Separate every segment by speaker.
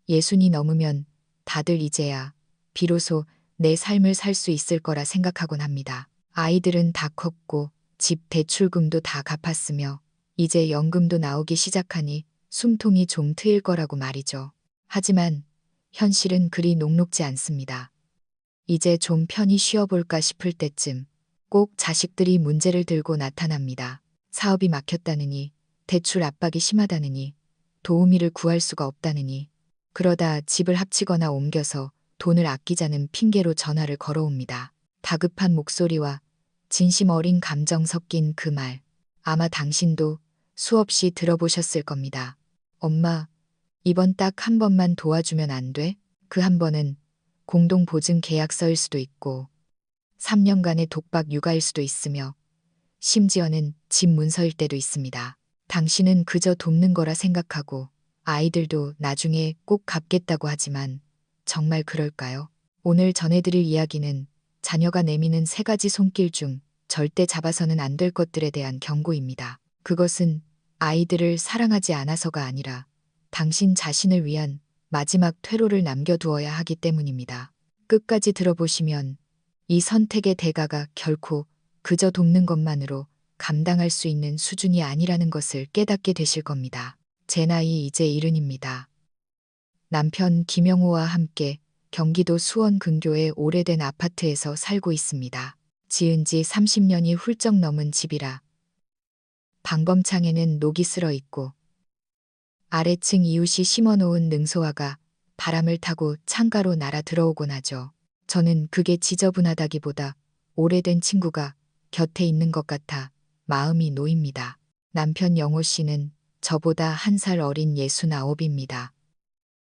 Speaker 1: 예순이 넘으면 다들 이제야 비로소 내 삶을 살 수 있을 거라 생각하곤 합니다. 아이들은 다 컸고 집 대출금도 다 갚았으며 이제 연금도 나오기 시작하니 숨통이 좀 트일 거라고 말이죠. 하지만 현실은 그리 녹록지 않습니다. 이제 좀 편히 쉬어볼까 싶을 때쯤 꼭 자식들이 문제를 들고 나타납니다. 사업이 막혔다느니, 대출 압박이 심하다느니, 도우미를 구할 수가 없다느니, 그러다 집을 합치거나 옮겨서 돈을 아끼자는 핑계로 전화를 걸어옵니다. 다급한 목소리와 진심 어린 감정 섞인 그 말, 아마 당신도 수없이 들어보셨을 겁니다. 엄마, 이번 딱 한 번만 도와주면 안 돼? 그 한 번은 공동보증 계약서일 수도 있고 3년간의 독박 육아일 수도 있으며 심지어는 집 문서일 때도 있습니다. 당신은 그저 돕는 거라 생각하고 아이들도 나중에 꼭 갚겠다고 하지만 정말 그럴까요? 오늘 전해드릴 이야기는 자녀가 내미는 3가지 손길 중 절대 잡아서는 안 될 것들에 대한 경고입니다. 그것은 아이들을 사랑하지 않아서가 아니라 당신 자신을 위한 마지막 퇴로를 남겨두어야 하기 때문입니다. 끝까지 들어보시면 이 선택의 대가가 결코 그저 돕는 것만으로 감당할 수 있는 수준이 아니라는 것을 깨닫게 되실 겁니다. 제 나이 이제 70입니다. 남편 김영호와 함께 경기도 수원 근교의 오래된 아파트에서 살고 있습니다. 지은 지 30년이 훌쩍 넘은 집이라 방범창에는 녹이 슬어 있고 아래층 이웃이 심어놓은 능소화가 바람을 타고 창가로 날아 들어오곤 하죠. 저는 그게 지저분하다기보다 오래된 친구가 곁에 있는 것 같아 마음이 놓입니다. 남편 영호 씨는 저보다 1살 어린 69입니다.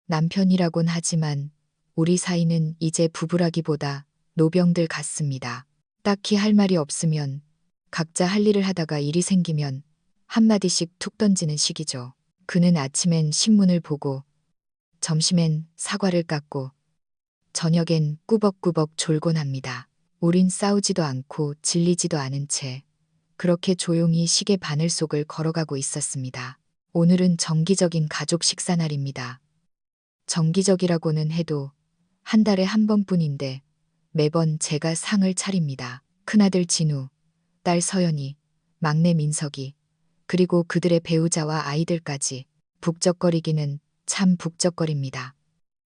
Speaker 1: 남편이라곤 하지만 우리 사이는 이제 부부라기보다 노병들 같습니다. 딱히 할 말이 없으면 각자 할 일을 하다가 일이 생기면 한마디씩 툭 던지는 식이죠. 그는 아침엔 신문을 보고 점심엔 사과를 깎고 저녁엔 꾸벅꾸벅 졸곤 합니다. 우린 싸우지도 않고 질리지도 않은 채 그렇게 조용히 시계 바늘 속을 걸어가고 있었습니다. 오늘은 정기적인 가족 식사 날입니다. 정기적이라고는 해도 한 달에 한 번뿐인데 매번 제가 상을 차립니다. 큰아들 진우, 딸 서연이, 막내 민석이, 그리고 그들의 배우자와 아이들까지 북적거리기는 참 북적거립니다.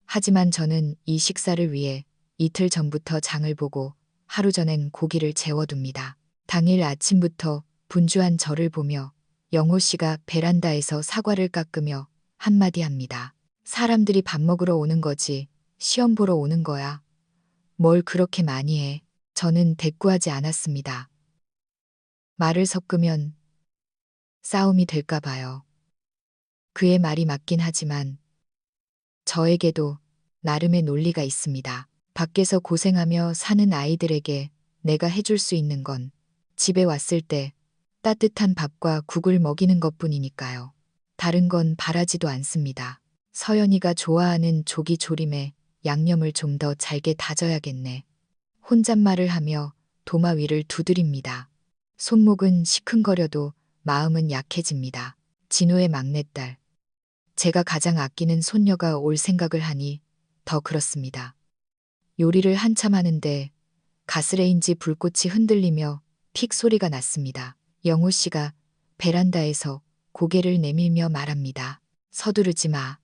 Speaker 1: 하지만 저는 이 식사를 위해 이틀 전부터 장을 보고 하루 전엔 고기를 재워둡니다. 당일 아침부터 분주한 저를 보며 영호 씨가 베란다에서 사과를 깎으며 한마디 합니다. 사람들이 밥 먹으러 오는 거지 시험 보러 오는 거야. 뭘 그렇게 많이 해. 저는 대꾸하지 않았습니다. 말을 섞으면 싸움이 될까 봐요. 그의 말이 맞긴 하지만 저에게도 나름의 논리가 있습니다. 밖에서 고생하며 사는 아이들에게 내가 해줄 수 있는 건 집에 왔을 때 따뜻한 밥과 국을 먹이는 것뿐이니까요. 다른 건 바라지도 않습니다. 서연이가 좋아하는 조기 조림에 양념을 좀 더 잘게 다져야겠네. 혼잣말을 하며 도마 위를 두드립니다. 손목은 시큰거려도 마음은 약해집니다. 진우의 막내딸. 제가 가장 아끼는 손녀가 올 생각을 하니 더 그렇습니다. 요리를 한참 하는데 가스레인지 불꽃이 흔들리며 픽 소리가 났습니다. 영호 씨가 베란다에서 고개를 내밀며 말합니다. 서두르지 마.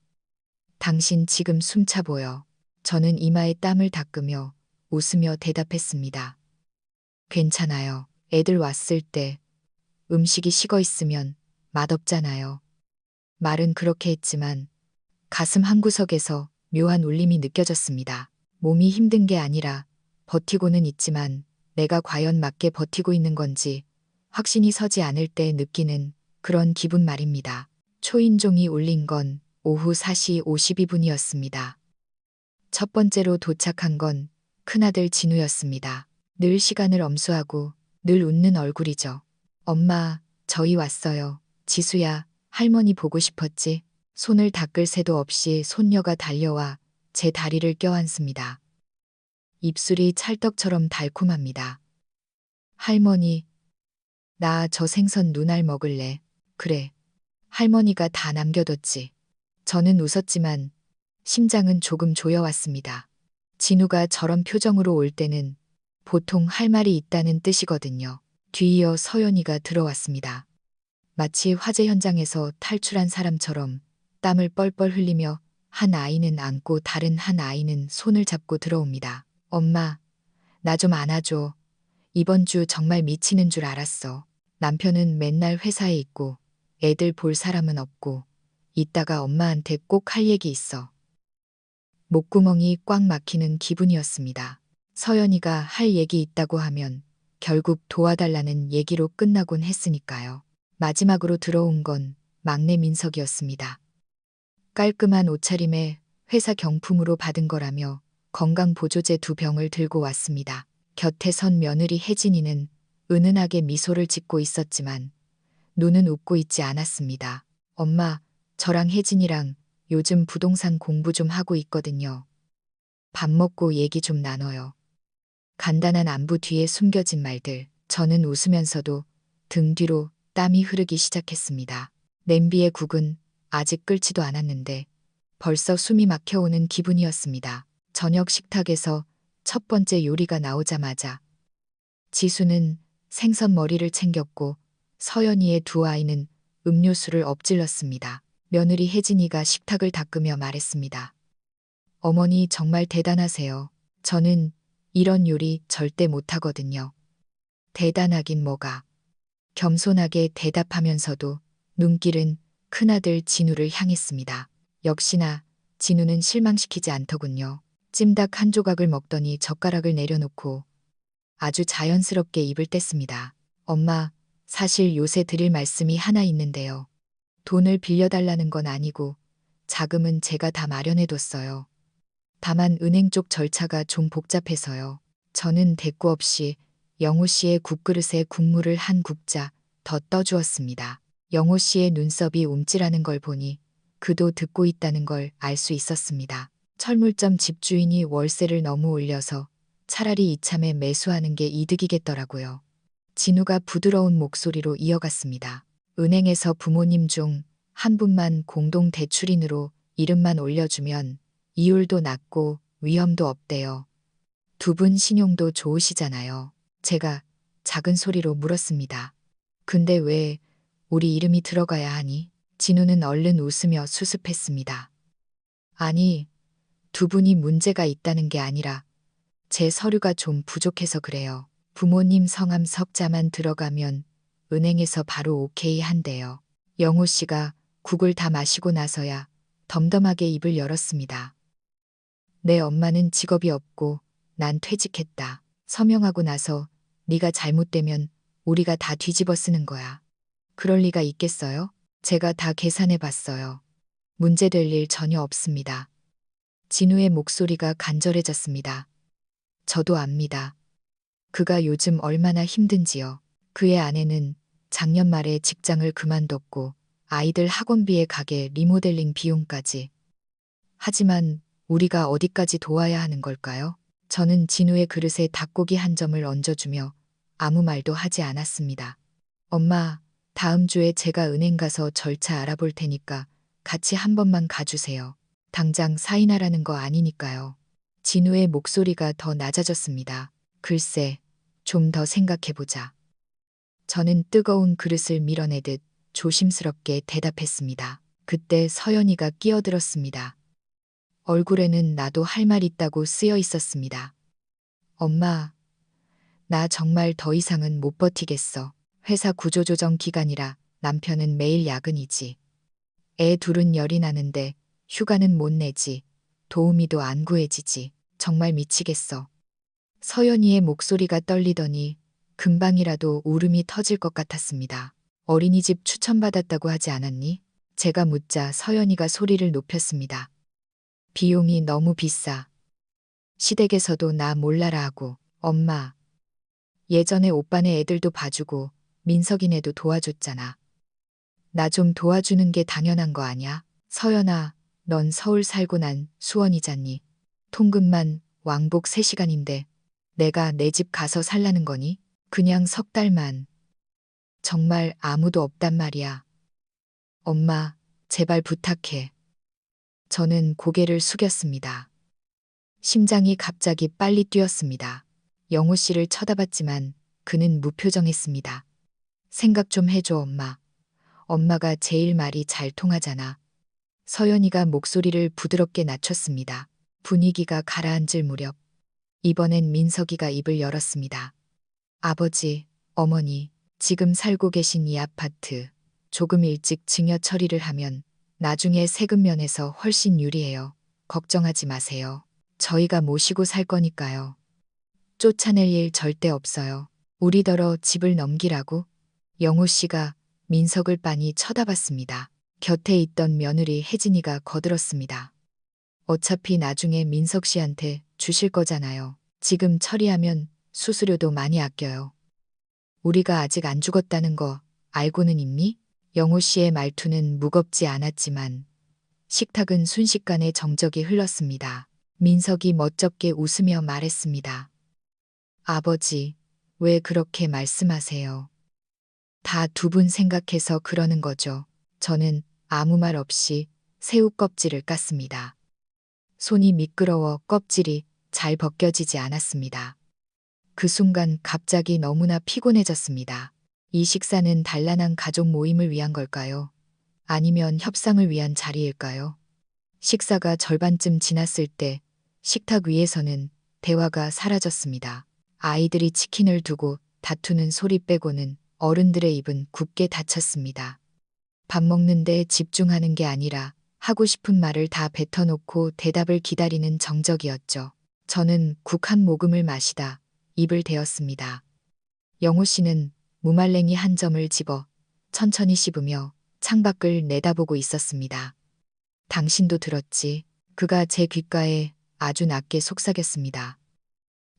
Speaker 1: 당신 지금 숨차 보여. 저는 이마에 땀을 닦으며 웃으며 대답했습니다. 괜찮아요. 애들 왔을 때 음식이 식어 있으면 맛없잖아요. 말은 그렇게 했지만 가슴 한구석에서 묘한 울림이 느껴졌습니다. 몸이 힘든 게 아니라 버티고는 있지만 내가 과연 맞게 버티고 있는 건지 확신이 서지 않을 때 느끼는 그런 기분 말입니다. 초인종이 울린 건 오후 4시 52분이었습니다. 첫 번째로 도착한 건 큰아들 진우였습니다. 늘 시간을 엄수하고 늘 웃는 얼굴이죠. 엄마, 저희 왔어요. 지수야, 할머니 보고 싶었지? 손을 닦을 새도 없이 손녀가 달려와 제 다리를 껴안습니다. 입술이 찰떡처럼 달콤합니다. 할머니, 나 저 생선 눈알 먹을래. 그래. 할머니가 다 남겨뒀지. 저는 웃었지만 심장은 조금 조여왔습니다. 진우가 저런 표정으로 올 때는 보통 할 말이 있다는 뜻이거든요. 뒤이어 서연이가 들어왔습니다. 마치 화재 현장에서 탈출한 사람처럼 땀을 뻘뻘 흘리며 한 아이는 안고 다른 한 아이는 손을 잡고 들어옵니다. 엄마, 나 좀 안아줘. 이번 주 정말 미치는 줄 알았어. 남편은 맨날 회사에 있고 애들 볼 사람은 없고 이따가 엄마한테 꼭 할 얘기 있어. 목구멍이 꽉 막히는 기분이었습니다. 서연이가 할 얘기 있다고 하면 결국 도와달라는 얘기로 끝나곤 했으니까요. 마지막으로 들어온 건 막내 민석이었습니다. 깔끔한 옷차림에 회사 경품으로 받은 거라며 건강보조제 2병을 들고 왔습니다. 곁에 선 며느리 혜진이는 은은하게 미소를 짓고 있었지만 눈은 웃고 있지 않았습니다. 엄마, 저랑 혜진이랑 요즘 부동산 공부 좀 하고 있거든요. 밥 먹고 얘기 좀 나눠요. 간단한 안부 뒤에 숨겨진 말들. 저는 웃으면서도 등 뒤로 땀이 흐르기 시작했습니다. 냄비의 국은 아직 끓지도 않았는데 벌써 숨이 막혀오는 기분이었습니다. 저녁 식탁에서 첫 번째 요리가 나오자마자 지수는 생선 머리를 챙겼고 서연이의 두 아이는 음료수를 엎질렀습니다. 며느리 혜진이가 식탁을 닦으며 말했습니다. 어머니 정말 대단하세요. 저는 이런 요리 절대 못하거든요. 대단하긴 뭐가. 겸손하게 대답하면서도 눈길은 큰아들 진우를 향했습니다. 역시나 진우는 실망시키지 않더군요. 찜닭 한 조각을 먹더니 젓가락을 내려놓고 아주 자연스럽게 입을 뗐습니다. 엄마, 사실 요새 드릴 말씀이 하나 있는데요. 돈을 빌려달라는 건 아니고 자금은 제가 다 마련해뒀어요. 다만 은행 쪽 절차가 좀 복잡해서요. 저는 대꾸 없이 영호 씨의 국그릇에 국물을 한 국자 더 떠주었습니다. 영호 씨의 눈썹이 움찔하는 걸 보니 그도 듣고 있다는 걸 알 수 있었습니다. 철물점 집주인이 월세를 너무 올려서 차라리 이참에 매수하는 게 이득이겠더라고요. 진우가 부드러운 목소리로 이어갔습니다. 은행에서 부모님 중 한 분만 공동 대출인으로 이름만 올려주면 이율도 낮고 위험도 없대요. 두 분 신용도 좋으시잖아요. 제가 작은 소리로 물었습니다. 근데 왜 우리 이름이 들어가야 하니? 진우는 얼른 웃으며 수습했습니다. 아니, 두 분이 문제가 있다는 게 아니라 제 서류가 좀 부족해서 그래요. 부모님 성함 석자만 들어가면 은행에서 바로 오케이 한대요. 영호 씨가 국을 다 마시고 나서야 덤덤하게 입을 열었습니다. 내 엄마는 직업이 없고 난 퇴직했다. 서명하고 나서 네가 잘못되면 우리가 다 뒤집어 쓰는 거야. 그럴 리가 있겠어요? 제가 다 계산해 봤어요. 문제될 일 전혀 없습니다. 진우의 목소리가 간절해졌습니다. 저도 압니다. 그가 요즘 얼마나 힘든지요. 그의 아내는 작년 말에 직장을 그만뒀고 아이들 학원비에 가게 리모델링 비용까지. 하지만 우리가 어디까지 도와야 하는 걸까요? 저는 진우의 그릇에 닭고기 한 점을 얹어주며 아무 말도 하지 않았습니다. 엄마, 다음 주에 제가 은행 가서 절차 알아볼 테니까 같이 한 번만 가주세요. 당장 사인하라는 거 아니니까요. 진우의 목소리가 더 낮아졌습니다. 글쎄, 좀 더 생각해보자. 저는 뜨거운 그릇을 밀어내듯 조심스럽게 대답했습니다. 그때 서연이가 끼어들었습니다. 얼굴에는 나도 할 말 있다고 쓰여 있었습니다. 엄마, 나 정말 더 이상은 못 버티겠어. 회사 구조조정 기간이라 남편은 매일 야근이지. 애 둘은 열이 나는데 휴가는 못 내지. 도우미도 안 구해지지. 정말 미치겠어. 서연이의 목소리가 떨리더니 금방이라도 울음이 터질 것 같았습니다. 어린이집 추천받았다고 하지 않았니? 제가 묻자 서연이가 소리를 높였습니다. 비용이 너무 비싸. 시댁에서도 나 몰라라 하고. 엄마, 예전에 오빠네 애들도 봐주고 민석이네도 도와줬잖아. 나 좀 도와주는 게 당연한 거 아냐? 서연아, 넌 서울 살고 난 수원이잖니. 통근만 왕복 3시간인데 내가 내 집 가서 살라는 거니? 그냥 석 달만. 정말 아무도 없단 말이야. 엄마, 제발 부탁해. 저는 고개를 숙였습니다. 심장이 갑자기 빨리 뛰었습니다. 영호 씨를 쳐다봤지만 그는 무표정했습니다. 생각 좀 해줘, 엄마. 엄마가 제일 말이 잘 통하잖아. 서연이가 목소리를 부드럽게 낮췄습니다. 분위기가 가라앉을 무렵 이번엔 민석이가 입을 열었습니다. 아버지, 어머니, 지금 살고 계신 이 아파트 조금 일찍 증여 처리를 하면 나중에 세금 면에서 훨씬 유리해요. 걱정하지 마세요. 저희가 모시고 살 거니까요. 쫓아낼 일 절대 없어요. 우리더러 집을 넘기라고? 영호 씨가 민석을 빤히 쳐다봤습니다. 곁에 있던 며느리 혜진이가 거들었습니다. 어차피 나중에 민석 씨한테 주실 거잖아요. 지금 처리하면 수수료도 많이 아껴요. 우리가 아직 안 죽었다는 거 알고는 있니? 영호 씨의 말투는 무겁지 않았지만 식탁은 순식간에 정적이 흘렀습니다. 민석이 멋쩍게 웃으며 말했습니다. 아버지, 왜 그렇게 말씀하세요? 다 두 분 생각해서 그러는 거죠. 저는 아무 말 없이 새우 껍질을 깠습니다. 손이 미끄러워 껍질이 잘 벗겨지지 않았습니다. 그 순간 갑자기 너무나 피곤해졌습니다. 이 식사는 단란한 가족 모임을 위한 걸까요? 아니면 협상을 위한 자리일까요? 식사가 절반쯤 지났을 때 식탁 위에서는 대화가 사라졌습니다. 아이들이 치킨을 두고 다투는 소리 빼고는 어른들의 입은 굳게 닫혔습니다. 밥 먹는데 집중하는 게 아니라 하고 싶은 말을 다 뱉어놓고 대답을 기다리는 정적이었죠. 저는 국 한 모금을 마시다 입을 대었습니다. 영호 씨는 무말랭이 한 점을 집어 천천히 씹으며 창밖을 내다보고 있었습니다. 당신도 들었지. 그가 제 귓가에 아주 낮게 속삭였습니다.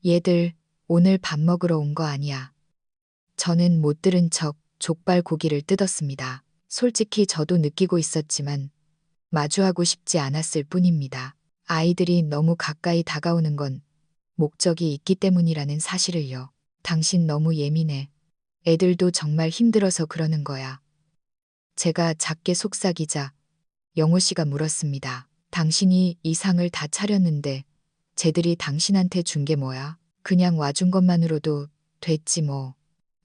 Speaker 1: 얘들, 오늘 밥 먹으러 온 거 아니야. 저는 못 들은 척 족발 고기를 뜯었습니다. 솔직히 저도 느끼고 있었지만 마주하고 싶지 않았을 뿐입니다. 아이들이 너무 가까이 다가오는 건 목적이 있기 때문이라는 사실을요. 당신 너무 예민해. 애들도 정말 힘들어서 그러는 거야. 제가 작게 속삭이자 영호 씨가 물었습니다. 당신이 이 상을 다 차렸는데 쟤들이 당신한테 준 게 뭐야? 그냥 와준 것만으로도 됐지 뭐.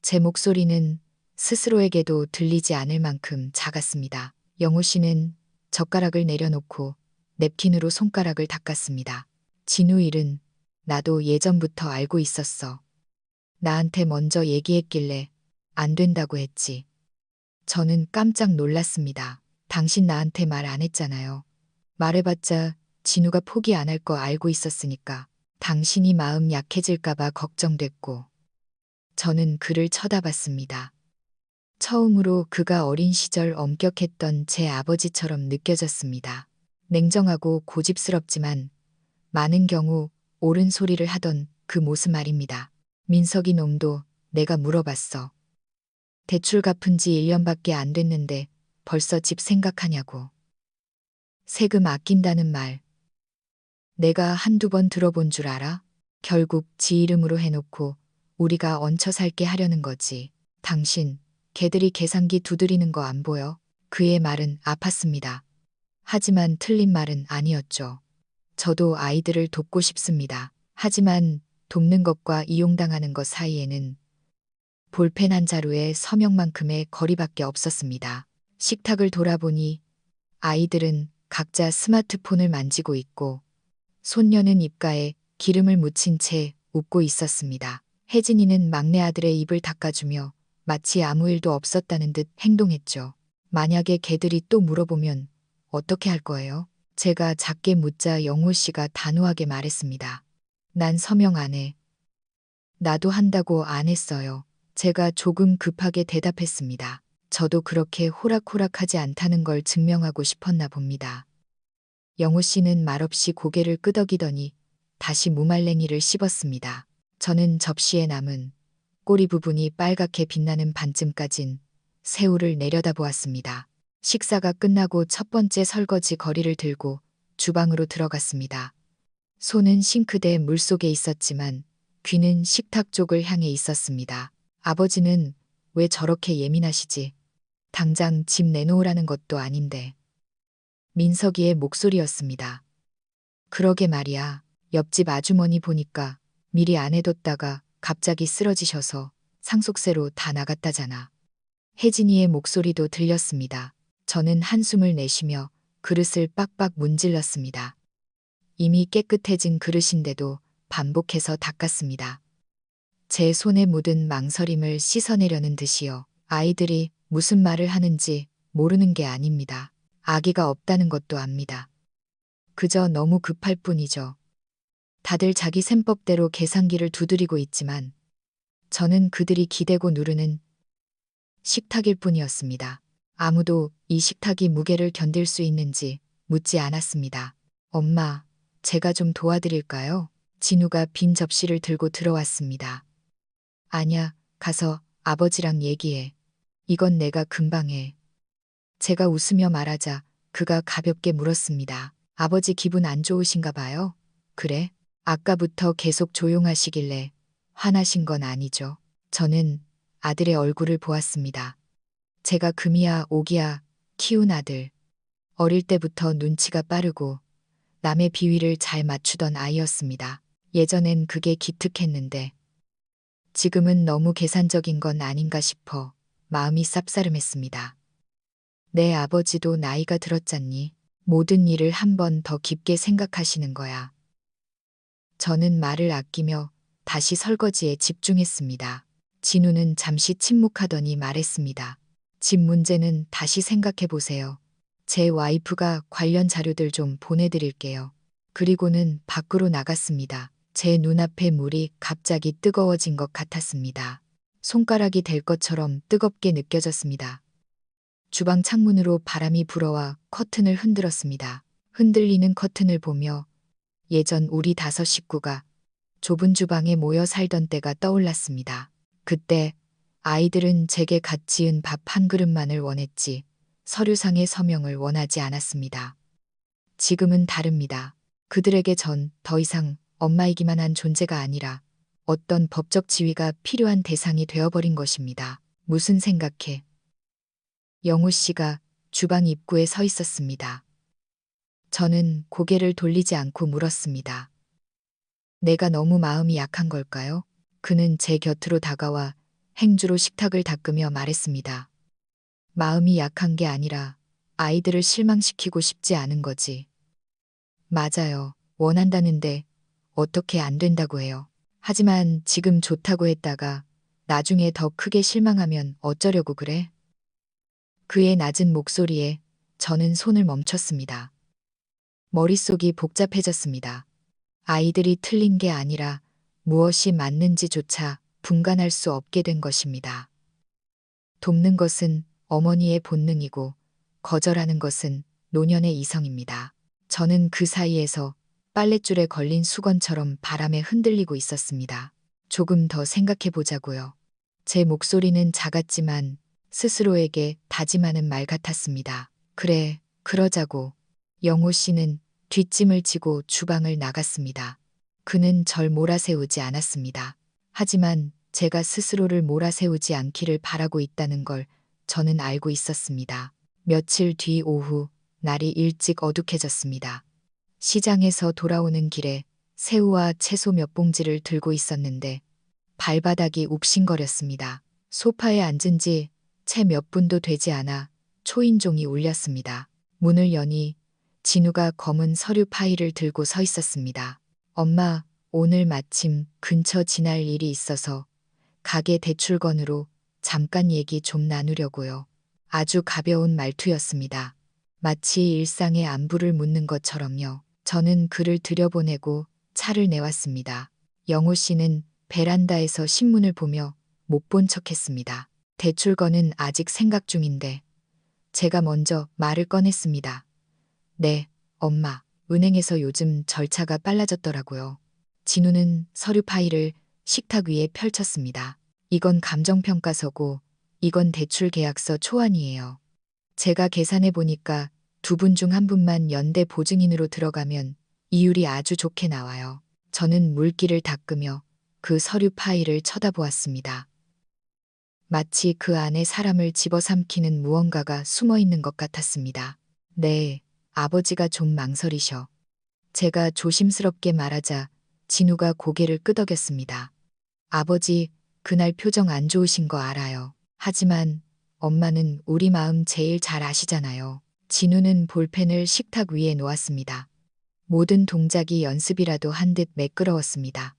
Speaker 1: 제 목소리는 스스로에게도 들리지 않을 만큼 작았습니다. 영호 씨는 젓가락을 내려놓고 냅킨으로 손가락을 닦았습니다. 진우 일은 나도 예전부터 알고 있었어. 나한테 먼저 얘기했길래 안 된다고 했지. 저는 깜짝 놀랐습니다. 당신 나한테 말 안 했잖아요. 말해봤자 진우가 포기 안 할 거 알고 있었으니까. 당신이 마음 약해질까봐 걱정됐고. 저는 그를 쳐다봤습니다. 처음으로 그가 어린 시절 엄격했던 제 아버지처럼 느껴졌습니다. 냉정하고 고집스럽지만 많은 경우 옳은 소리를 하던 그 모습 말입니다. 민석이 놈도 내가 물어봤어. 대출 갚은 지 1년밖에 안 됐는데 벌써 집 생각하냐고. 세금 아낀다는 말. 내가 한두 번 들어본 줄 알아? 결국 지 이름으로 해놓고 우리가 얹혀 살게 하려는 거지. 당신, 개들이 계산기 두드리는 거 안 보여? 그의 말은 아팠습니다. 하지만 틀린 말은 아니었죠. 저도 아이들을 돕고 싶습니다. 하지만 돕는 것과 이용당하는 것 사이에는 볼펜 한 자루의 서명만큼의 거리밖에 없었습니다. 식탁을 돌아보니 아이들은 각자 스마트폰을 만지고 있고 손녀는 입가에 기름을 묻힌 채 웃고 있었습니다. 혜진이는 막내 아들의 입을 닦아주며 마치 아무 일도 없었다는 듯 행동했죠. 만약에 걔들이 또 물어보면 어떻게 할 거예요? 제가 작게 묻자 영호 씨가 단호하게 말했습니다. 난 서명 안 해. 나도 한다고 안 했어요. 제가 조금 급하게 대답했습니다. 저도 그렇게 호락호락하지 않다는 걸 증명하고 싶었나 봅니다. 영호 씨는 말없이 고개를 끄덕이더니 다시 무말랭이를 씹었습니다. 저는 접시에 남은 꼬리 부분이 빨갛게 빛나는 반쯤까진 새우를 내려다보았습니다. 식사가 끝나고 첫 번째 설거지 거리를 들고 주방으로 들어갔습니다. 손은 싱크대 물속에 있었지만 귀는 식탁 쪽을 향해 있었습니다. 아버지는 왜 저렇게 예민하시지? 당장 집 내놓으라는 것도 아닌데. 민석이의 목소리였습니다. 그러게 말이야. 옆집 아주머니 보니까 미리 안 해뒀다가 갑자기 쓰러지셔서 상속세로 다 나갔다잖아. 혜진이의 목소리도 들렸습니다. 저는 한숨을 내쉬며 그릇을 빡빡 문질렀습니다. 이미 깨끗해진 그릇인데도 반복해서 닦았습니다. 제 손에 묻은 망설임을 씻어내려는 듯이요. 아이들이 무슨 말을 하는지 모르는 게 아닙니다. 아기가 없다는 것도 압니다. 그저 너무 급할 뿐이죠. 다들 자기 셈법대로 계산기를 두드리고 있지만 저는 그들이 기대고 누르는 식탁일 뿐이었습니다. 아무도 이 식탁이 무게를 견딜 수 있는지 묻지 않았습니다. 엄마, 제가 좀 도와드릴까요? 진우가 빈 접시를 들고 들어왔습니다. 아냐, 가서 아버지랑 얘기해. 이건 내가 금방 해. 제가 웃으며 말하자 그가 가볍게 물었습니다. 아버지 기분 안 좋으신가 봐요? 그래? 아까부터 계속 조용하시길래 화나신 건 아니죠. 저는 아들의 얼굴을 보았습니다. 제가 금이야 오기야 키운 아들. 어릴 때부터 눈치가 빠르고 남의 비위를 잘 맞추던 아이였습니다. 예전엔 그게 기특했는데 지금은 너무 계산적인 건 아닌가 싶어 마음이 쌉싸름했습니다. 내 아버지도 나이가 들었잖니. 모든 일을 한 번 더 깊게 생각하시는 거야. 저는 말을 아끼며 다시 설거지에 집중했습니다. 진우는 잠시 침묵하더니 말했습니다. 집 문제는 다시 생각해 보세요. 제 와이프가 관련 자료들 좀 보내드릴게요. 그리고는 밖으로 나갔습니다. 제 눈앞에 물이 갑자기 뜨거워진 것 같았습니다. 손가락이 될 것처럼 뜨겁게 느껴졌습니다. 주방 창문으로 바람이 불어와 커튼을 흔들었습니다. 흔들리는 커튼을 보며 예전 우리 5 식구가 좁은 주방에 모여 살던 때가 떠올랐습니다. 그때 아이들은 제게 갓 지은 밥 한 그릇만을 원했지 서류상의 서명을 원하지 않았습니다. 지금은 다릅니다. 그들에게 전 더 이상 엄마이기만 한 존재가 아니라 어떤 법적 지위가 필요한 대상이 되어버린 것입니다. 무슨 생각해? 영우 씨가 주방 입구에 서 있었습니다. 저는 고개를 돌리지 않고 물었습니다. 내가 너무 마음이 약한 걸까요? 그는 제 곁으로 다가와 행주로 식탁을 닦으며 말했습니다. 마음이 약한 게 아니라 아이들을 실망시키고 싶지 않은 거지. 맞아요. 원한다는데 어떻게 안 된다고 해요. 하지만 지금 좋다고 했다가 나중에 더 크게 실망하면 어쩌려고 그래? 그의 낮은 목소리에 저는 손을 멈췄습니다. 머릿속이 복잡해졌습니다. 아이들이 틀린 게 아니라 무엇이 맞는지조차 분간할 수 없게 된 것입니다. 돕는 것은 어머니의 본능이고 거절하는 것은 노년의 이성입니다. 저는 그 사이에서 빨랫줄에 걸린 수건처럼 바람에 흔들리고 있었습니다. 조금 더 생각해 보자고요. 제 목소리는 작았지만 스스로에게 다짐하는 말 같았습니다. 그래, 그러자고. 영호 씨는 뒷짐을 지고 주방을 나갔습니다. 그는 절 몰아세우지 않았습니다. 하지만 제가 스스로를 몰아세우지 않기를 바라고 있다는 걸 저는 알고 있었습니다. 며칠 뒤 오후 날이 일찍 어둑해졌습니다. 시장에서 돌아오는 길에 새우와 채소 몇 봉지를 들고 있었는데 발바닥이 욱신거렸습니다. 소파에 앉은 지 채 몇 분도 되지 않아 초인종이 울렸습니다. 문을 여니 진우가 검은 서류 파일을 들고 서 있었습니다. 엄마, 오늘 마침 근처 지날 일이 있어서 가게 대출건으로 잠깐 얘기 좀 나누려고요. 아주 가벼운 말투였습니다. 마치 일상의 안부를 묻는 것처럼요. 저는 그를 들여보내고 차를 내왔습니다. 영호 씨는 베란다에서 신문을 보며 못 본 척했습니다. 대출건은 아직 생각 중인데 제가 먼저 말을 꺼냈습니다. 네, 엄마. 은행에서 요즘 절차가 빨라졌더라고요. 진우는 서류 파일을 식탁 위에 펼쳤습니다. 이건 감정평가서고 이건 대출 계약서 초안이에요. 제가 계산해 보니까 2분 중 1분만 연대 보증인으로 들어가면 이율이 아주 좋게 나와요. 저는 물기를 닦으며 그 서류 파일을 쳐다보았습니다. 마치 그 안에 사람을 집어삼키는 무언가가 숨어 있는 것 같았습니다. 네, 아버지가 좀 망설이셔. 제가 조심스럽게 말하자 진우가 고개를 끄덕였습니다. 아버지, 그날 표정 안 좋으신 거 알아요. 하지만 엄마는 우리 마음 제일 잘 아시잖아요. 진우는 볼펜을 식탁 위에 놓았습니다. 모든 동작이 연습이라도 한 듯 매끄러웠습니다.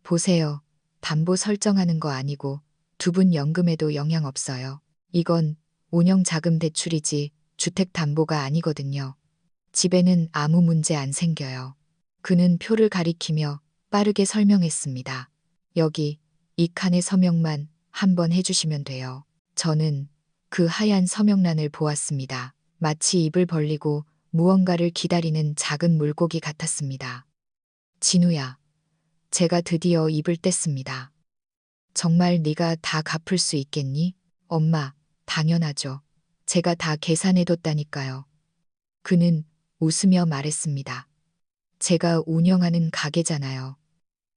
Speaker 1: 보세요. 담보 설정하는 거 아니고 두 분 연금에도 영향 없어요. 이건 운영자금 대출이지 주택담보가 아니거든요. 집에는 아무 문제 안 생겨요. 그는 표를 가리키며 빠르게 설명했습니다. 여기 이 칸의 서명만 한번 해주시면 돼요. 저는 그 하얀 서명란을 보았습니다. 마치 입을 벌리고 무언가를 기다리는 작은 물고기 같았습니다. 진우야, 제가 드디어 입을 뗐습니다. 정말 네가 다 갚을 수 있겠니? 엄마, 당연하죠. 제가 다 계산해뒀다니까요. 그는 웃으며 말했습니다. 제가 운영하는 가게잖아요.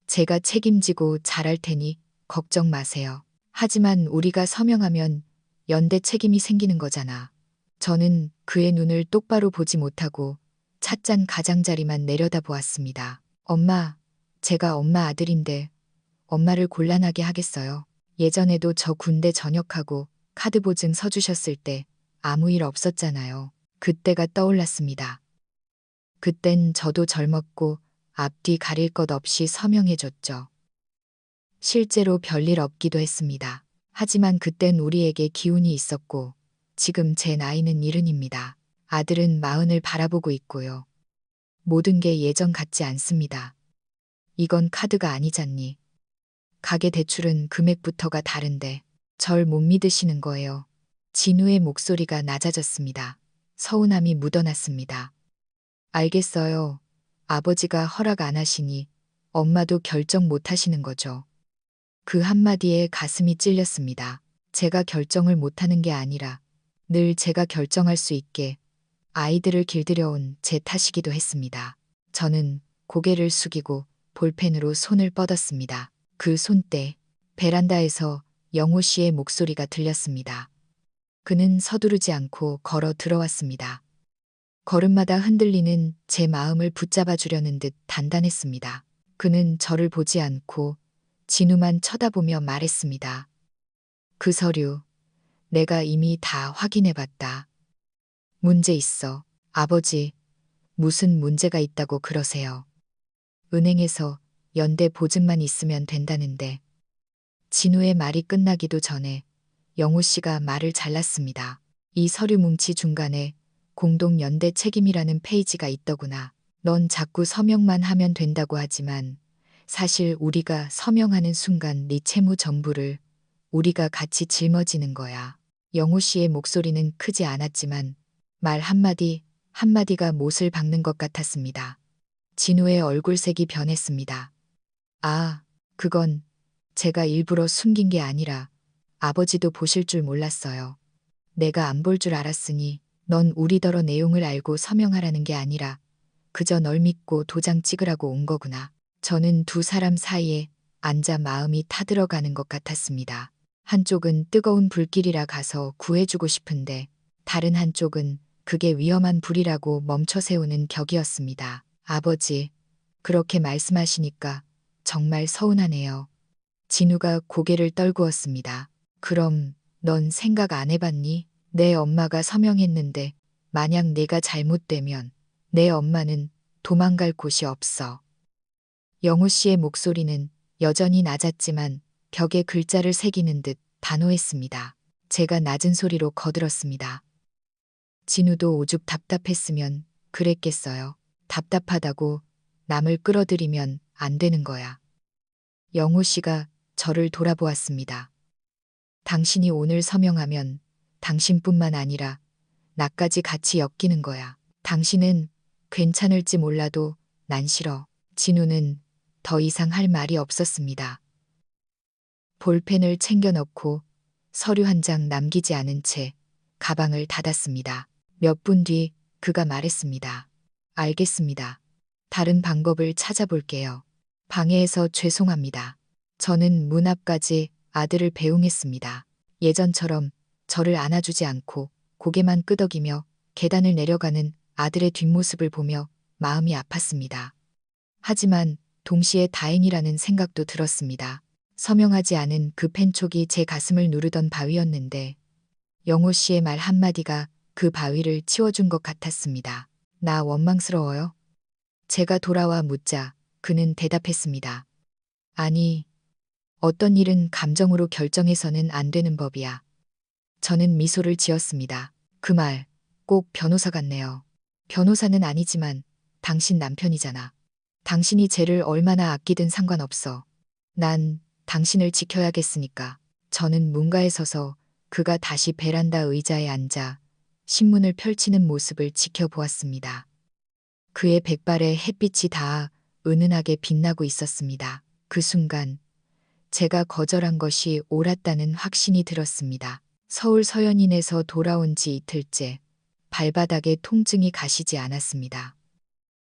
Speaker 1: 제가 책임지고 잘할 테니 걱정 마세요. 하지만 우리가 서명하면 연대 책임이 생기는 거잖아. 저는 그의 눈을 똑바로 보지 못하고 찻잔 가장자리만 내려다보았습니다. 엄마, 제가 엄마 아들인데 엄마를 곤란하게 하겠어요. 예전에도 저 군대 전역하고 카드 보증 서주셨을 때 아무 일 없었잖아요. 그때가 떠올랐습니다. 그땐 저도 젊었고 앞뒤 가릴 것 없이 서명해줬죠. 실제로 별일 없기도 했습니다. 하지만 그땐 우리에게 기운이 있었고 지금 제 나이는 70입니다. 아들은 40을 바라보고 있고요. 모든 게 예전 같지 않습니다. 이건 카드가 아니잖니. 가계 대출은 금액부터가 다른데 절 못 믿으시는 거예요. 진우의 목소리가 낮아졌습니다. 서운함이 묻어났습니다. 알겠어요. 아버지가 허락 안 하시니 엄마도 결정 못 하시는 거죠. 그 한마디에 가슴이 찔렸습니다. 제가 결정을 못하는 게 아니라 늘 제가 결정할 수 있게 아이들을 길들여온 제 탓이기도 했습니다. 저는 고개를 숙이고 볼펜으로 손을 뻗었습니다. 그 손때 베란다에서 영호 씨의 목소리가 들렸습니다. 그는 서두르지 않고 걸어 들어왔습니다. 걸음마다 흔들리는 제 마음을 붙잡아 주려는 듯 단단했습니다. 그는 저를 보지 않고 진우만 쳐다보며 말했습니다. 그 서류, 내가 이미 다 확인해 봤다. 문제 있어. 아버지, 무슨 문제가 있다고 그러세요. 은행에서 연대 보증만 있으면 된다는데. 진우의 말이 끝나기도 전에 영호 씨가 말을 잘랐습니다. 이 서류 뭉치 중간에 공동 연대 책임이라는 페이지가 있더구나. 넌 자꾸 서명만 하면 된다고 하지만 사실 우리가 서명하는 순간 네 채무 전부를 우리가 같이 짊어지는 거야. 영호 씨의 목소리는 크지 않았지만 말 한마디 한마디가 못을 박는 것 같았습니다. 진우의 얼굴색이 변했습니다. 아, 그건 제가 일부러 숨긴 게 아니라 아버지도 보실 줄 몰랐어요. 내가 안 볼 줄 알았으니 넌 우리더러 내용을 알고 서명하라는 게 아니라 그저 널 믿고 도장 찍으라고 온 거구나. 저는 두 사람 사이에 앉아 마음이 타들어가는 것 같았습니다. 한쪽은 뜨거운 불길이라 가서 구해주고 싶은데 다른 한쪽은 그게 위험한 불이라고 멈춰 세우는 격이었습니다. 아버지, 그렇게 말씀하시니까 정말 서운하네요. 진우가 고개를 떨구었습니다. 그럼 넌 생각 안 해봤니? 내 엄마가 서명했는데 만약 내가 잘못되면 내 엄마는 도망갈 곳이 없어. 영호 씨의 목소리는 여전히 낮았지만 벽에 글자를 새기는 듯 단호했습니다. 제가 낮은 소리로 거들었습니다. 진우도 오죽 답답했으면 그랬겠어요. 답답하다고 남을 끌어들이면 안 되는 거야. 영호 씨가 저를 돌아보았습니다. 당신이 오늘 서명하면 당신뿐만 아니라 나까지 같이 엮이는 거야. 당신은 괜찮을지 몰라도 난 싫어. 진우는 더 이상 할 말이 없었습니다. 볼펜을 챙겨 넣고 서류 한 장 남기지 않은 채 가방을 닫았습니다. 몇 분 뒤 그가 말했습니다. 알겠습니다. 다른 방법을 찾아볼게요. 방해해서 죄송합니다. 저는 문 앞까지 아들을 배웅했습니다. 예전처럼 저를 안아주지 않고 고개만 끄덕이며 계단을 내려가는 아들의 뒷모습을 보며 마음이 아팠습니다. 하지만 동시에 다행이라는 생각도 들었습니다. 서명하지 않은 그 펜촉이 제 가슴을 누르던 바위였는데 영호 씨의 말 한마디가 그 바위를 치워준 것 같았습니다. 나 원망스러워요? 제가 돌아와 묻자 그는 대답했습니다. 아니, 어떤 일은 감정으로 결정해서는 안 되는 법이야. 저는 미소를 지었습니다. 그 말, 꼭 변호사 같네요. 변호사는 아니지만 당신 남편이잖아. 당신이 쟤를 얼마나 아끼든 상관없어. 난 당신을 지켜야겠으니까. 저는 문가에 서서 그가 다시 베란다 의자에 앉아 신문을 펼치는 모습을 지켜보았습니다. 그의 백발에 햇빛이 닿아 은은하게 빛나고 있었습니다. 그 순간 제가 거절한 것이 옳았다는 확신이 들었습니다. 서울 서현인에서 돌아온 지 이틀째 발바닥에 통증이 가시지 않았습니다.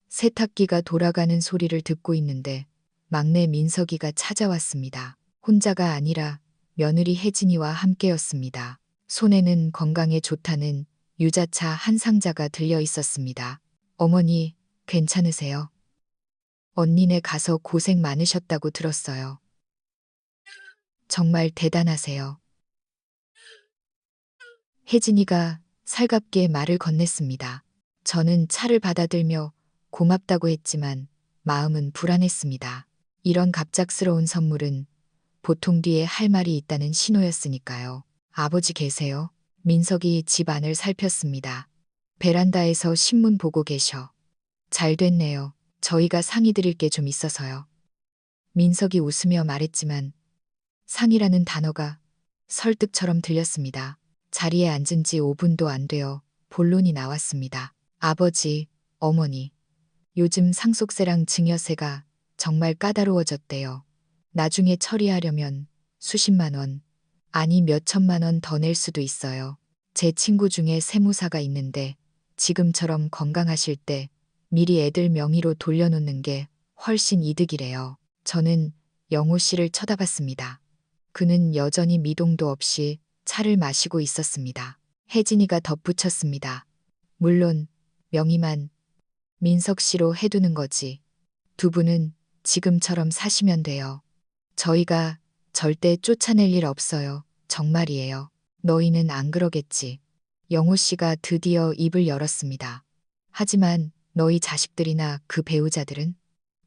Speaker 1: 세탁기가 돌아가는 소리를 듣고 있는데 막내 민석이가 찾아왔습니다. 혼자가 아니라 며느리 혜진이와 함께였습니다. 손에는 건강에 좋다는 유자차 한 상자가 들려 있었습니다. 어머니, 괜찮으세요? 언니네 가서 고생 많으셨다고 들었어요. 정말 대단하세요. 혜진이가 살갑게 말을 건넸습니다. 저는 차를 받아들며 고맙다고 했지만 마음은 불안했습니다. 이런 갑작스러운 선물은 보통 뒤에 할 말이 있다는 신호였으니까요. 아버지 계세요? 민석이 집 안을 살폈습니다. 베란다에서 신문 보고 계셔. 잘 됐네요. 저희가 상의 드릴 게 좀 있어서요. 민석이 웃으며 말했지만 상의라는 단어가 설득처럼 들렸습니다. 자리에 앉은 지 5분도 안 되어 본론이 나왔습니다. 아버지, 어머니, 요즘 상속세랑 증여세가 정말 까다로워졌대요. 나중에 처리하려면 수십만 원, 아니 몇천만 원 더 낼 수도 있어요. 제 친구 중에 세무사가 있는데 지금처럼 건강하실 때 미리 애들 명의로 돌려놓는 게 훨씬 이득이래요. 저는 영호 씨를 쳐다봤습니다. 그는 여전히 미동도 없이 차를 마시고 있었습니다. 혜진이가 덧붙였습니다. 물론 명의만 민석 씨로 해두는 거지. 두 분은 지금처럼 사시면 돼요. 저희가 절대 쫓아낼 일 없어요. 정말이에요. 너희는 안 그러겠지. 영호 씨가 드디어 입을 열었습니다. 하지만 너희 자식들이나 그 배우자들은?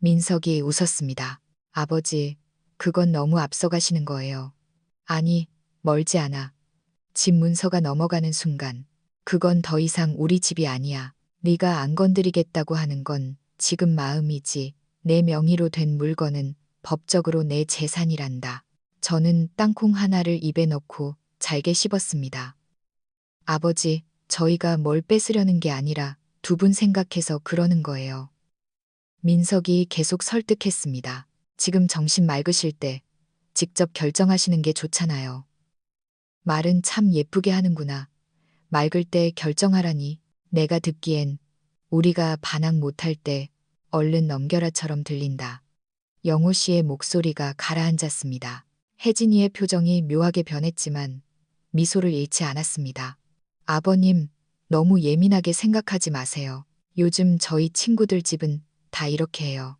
Speaker 1: 민석이 웃었습니다. 아버지, 그건 너무 앞서가시는 거예요. 아니, 멀지 않아. 집 문서가 넘어가는 순간 그건 더 이상 우리 집이 아니야. 네가 안 건드리겠다고 하는 건 지금 마음이지. 내 명의로 된 물건은 법적으로 내 재산이란다. 저는 땅콩 하나를 입에 넣고 잘게 씹었습니다. 아버지, 저희가 뭘 뺏으려는 게 아니라 두 분 생각해서 그러는 거예요. 민석이 계속 설득했습니다. 지금 정신 맑으실 때 직접 결정하시는 게 좋잖아요. 말은 참 예쁘게 하는구나. 맑을 때 결정하라니. 내가 듣기엔 우리가 반항 못할 때 얼른 넘겨라처럼 들린다. 영호 씨의 목소리가 가라앉았습니다. 혜진이의 표정이 묘하게 변했지만 미소를 잃지 않았습니다. 아버님, 너무 예민하게 생각하지 마세요. 요즘 저희 친구들 집은 다 이렇게 해요.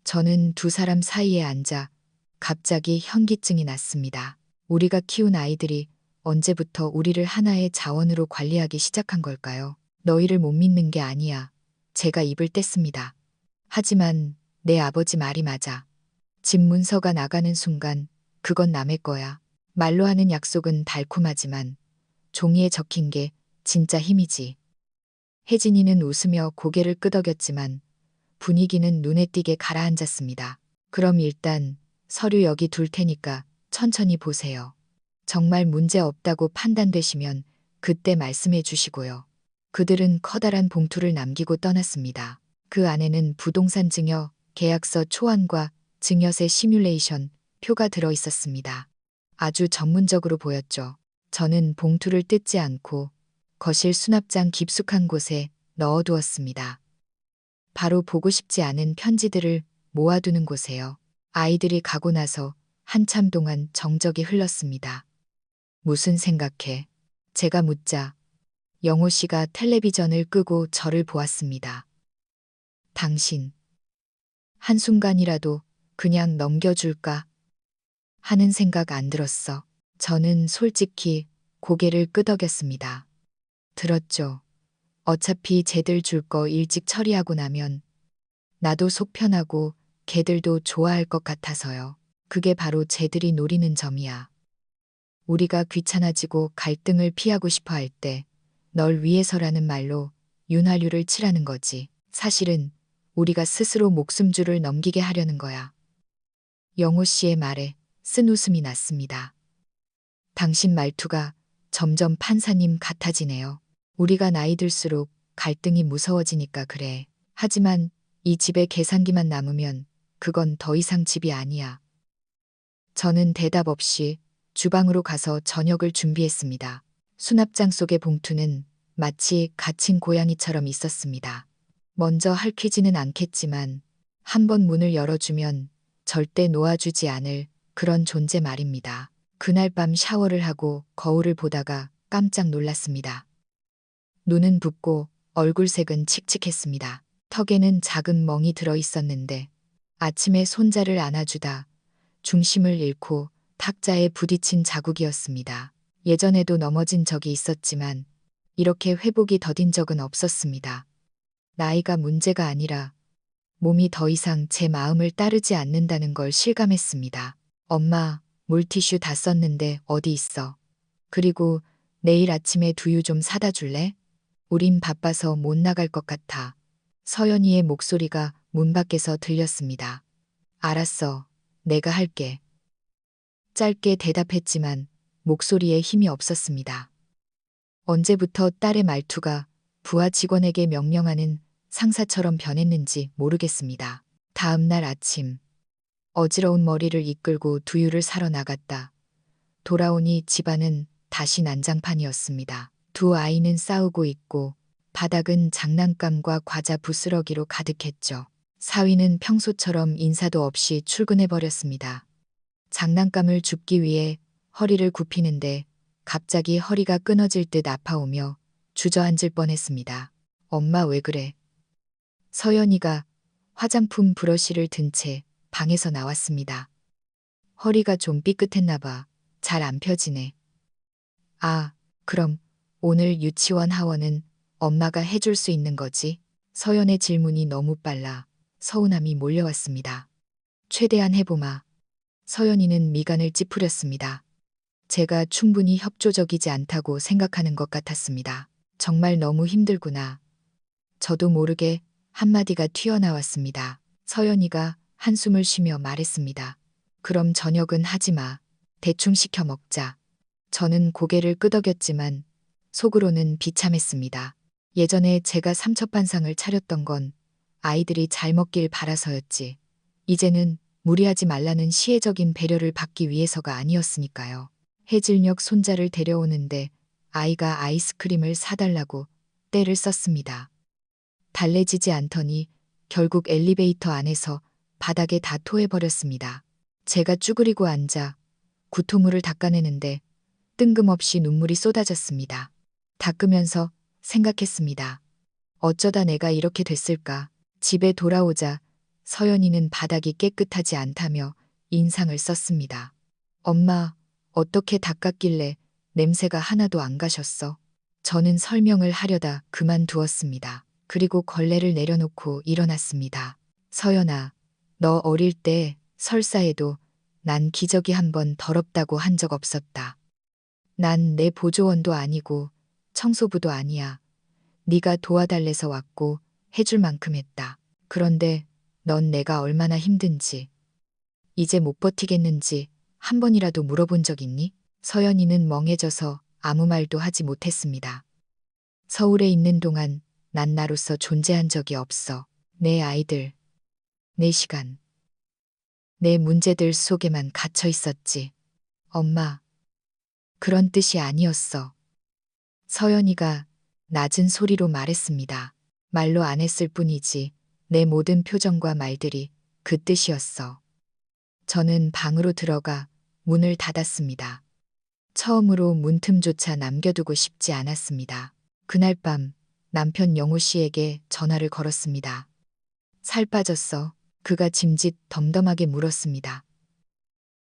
Speaker 1: 저는 두 사람 사이에 앉아 갑자기 현기증이 났습니다. 우리가 키운 아이들이 언제부터 우리를 하나의 자원으로 관리하기 시작한 걸까요? 너희를 못 믿는 게 아니야. 제가 입을 뗐습니다. 하지만 내 아버지 말이 맞아. 집 문서가 나가는 순간 그건 남의 거야. 말로 하는 약속은 달콤하지만 종이에 적힌 게 진짜 힘이지. 혜진이는 웃으며 고개를 끄덕였지만 분위기는 눈에 띄게 가라앉았습니다. 그럼 일단 서류 여기 둘 테니까 천천히 보세요. 정말 문제 없다고 판단되시면 그때 말씀해 주시고요. 그들은 커다란 봉투를 남기고 떠났습니다. 그 안에는 부동산 증여, 계약서 초안과 증여세 시뮬레이션 표가 들어 있었습니다. 아주 전문적으로 보였죠. 저는 봉투를 뜯지 않고 거실 수납장 깊숙한 곳에 넣어두었습니다. 바로 보고 싶지 않은 편지들을 모아두는 곳에요. 아이들이 가고 나서 한참 동안 정적이 흘렀습니다. 무슨 생각해? 제가 묻자 영호 씨가 텔레비전을 끄고 저를 보았습니다. 당신, 한순간이라도 그냥 넘겨줄까 하는 생각 안 들었어. 저는 솔직히 고개를 끄덕였습니다. 들었죠. 어차피 쟤들 줄 거 일찍 처리하고 나면 나도 속 편하고 걔들도 좋아할 것 같아서요. 그게 바로 쟤들이 노리는 점이야. 우리가 귀찮아지고 갈등을 피하고 싶어 할 때 널 위해서라는 말로 윤활유를 칠하는 거지. 사실은 우리가 스스로 목숨줄을 넘기게 하려는 거야. 영호 씨의 말에 쓴 웃음이 났습니다. 당신 말투가 점점 판사님 같아지네요. 우리가 나이 들수록 갈등이 무서워지니까 그래. 하지만 이 집에 계산기만 남으면 그건 더 이상 집이 아니야. 저는 대답 없이 주방으로 가서 저녁을 준비했습니다. 수납장 속의 봉투는 마치 갇힌 고양이처럼 있었습니다. 먼저 핥히지는 않겠지만 한 번 문을 열어주면 절대 놓아주지 않을 그런 존재 말입니다. 그날 밤 샤워를 하고 거울을 보다가 깜짝 놀랐습니다. 눈은 붓고 얼굴색은 칙칙했습니다. 턱에는 작은 멍이 들어 있었는데 아침에 손자를 안아주다 중심을 잃고 탁자에 부딪힌 자국이었습니다. 예전에도 넘어진 적이 있었지만 이렇게 회복이 더딘 적은 없었습니다. 나이가 문제가 아니라 몸이 더 이상 제 마음을 따르지 않는다는 걸 실감했습니다. 엄마, 물티슈 다 썼는데 어디 있어? 그리고 내일 아침에 두유 좀 사다 줄래? 우린 바빠서 못 나갈 것 같아. 서연이의 목소리가 문 밖에서 들렸습니다. 알았어. 내가 할게. 짧게 대답했지만 목소리에 힘이 없었습니다. 언제부터 딸의 말투가 부하 직원에게 명령하는 상사처럼 변했는지 모르겠습니다. 다음 날 아침, 어지러운 머리를 이끌고 두유를 사러 나갔다. 돌아오니 집안은 다시 난장판이었습니다. 두 아이는 싸우고 있고 바닥은 장난감과 과자 부스러기로 가득했죠. 사위는 평소처럼 인사도 없이 출근해버렸습니다. 장난감을 줍기 위해 허리를 굽히는데 갑자기 허리가 끊어질 듯 아파오며 주저앉을 뻔했습니다. 엄마 왜 그래? 서연이가 화장품 브러쉬를 든 채 방에서 나왔습니다. 허리가 좀 삐끗했나 봐. 잘 안 펴지네. 아, 그럼 오늘 유치원 하원은 엄마가 해줄 수 있는 거지? 서연의 질문이 너무 빨라 서운함이 몰려왔습니다. 최대한 해보마. 서연이는 미간을 찌푸렸습니다. 제가 충분히 협조적이지 않다고 생각하는 것 같았습니다. 정말 너무 힘들구나. 저도 모르게 한마디가 튀어나왔습니다. 서연이가 한숨을 쉬며 말했습니다. 그럼 저녁은 하지 마. 대충 시켜 먹자. 저는 고개를 끄덕였지만 속으로는 비참했습니다. 예전에 제가 삼첩반상을 차렸던 건 아이들이 잘 먹길 바라서였지. 이제는 무리하지 말라는 시혜적인 배려를 받기 위해서가 아니었으니까요. 해질녘 손자를 데려오는데 아이가 아이스크림을 사달라고 떼를 썼습니다. 달래지지 않더니 결국 엘리베이터 안에서 바닥에 다 토해버렸습니다. 제가 쭈그리고 앉아 구토물을 닦아내는데 뜬금없이 눈물이 쏟아졌습니다. 닦으면서 생각했습니다. 어쩌다 내가 이렇게 됐을까? 집에 돌아오자 서연이는 바닥이 깨끗하지 않다며 인상을 썼습니다. 엄마, 어떻게 닦았길래 냄새가 하나도 안 가셨어? 저는 설명을 하려다 그만두었습니다. 그리고 걸레를 내려놓고 일어났습니다. 서연아, 너 어릴 때 설사해도 난 기저귀 한 번 더럽다고 한 적 없었다. 난 내 보조원도 아니고 청소부도 아니야. 네가 도와달래서 왔고 해줄 만큼 했다. 그런데 넌 내가 얼마나 힘든지, 이제 못 버티겠는지 한 번이라도 물어본 적 있니? 서연이는 멍해져서 아무 말도 하지 못했습니다. 서울에 있는 동안 난 나로서 존재한 적이 없어. 내 아이들, 내 시간, 내 문제들 속에만 갇혀 있었지. 엄마, 그런 뜻이 아니었어. 서연이가 낮은 소리로 말했습니다. 말로 안 했을 뿐이지 내 모든 표정과 말들이 그 뜻이었어. 저는 방으로 들어가 문을 닫았습니다. 처음으로 문틈조차 남겨두고 싶지 않았습니다. 그날 밤 남편 영호 씨에게 전화를 걸었습니다. 살 빠졌어. 그가 짐짓 덤덤하게 물었습니다.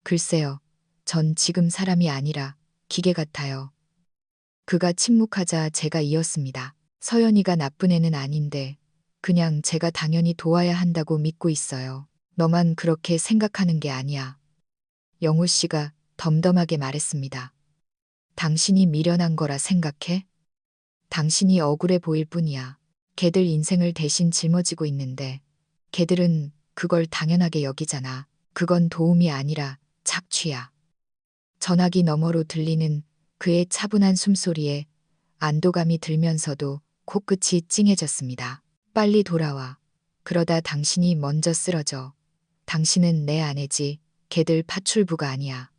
Speaker 1: 글쎄요. 전 지금 사람이 아니라 기계 같아요. 그가 침묵하자 제가 이었습니다. 서연이가 나쁜 애는 아닌데 그냥 제가 당연히 도와야 한다고 믿고 있어요. 너만 그렇게 생각하는 게 아니야. 영호 씨가 덤덤하게 말했습니다. 당신이 미련한 거라 생각해? 당신이 억울해 보일 뿐이야. 걔들 인생을 대신 짊어지고 있는데 걔들은 그걸 당연하게 여기잖아. 그건 도움이 아니라 착취야. 전화기 너머로 들리는 그의 차분한 숨소리에 안도감이 들면서도 코끝이 찡해졌습니다. 빨리 돌아와. 그러다 당신이 먼저 쓰러져. 당신은 내 아내지 걔들 파출부가 아니야.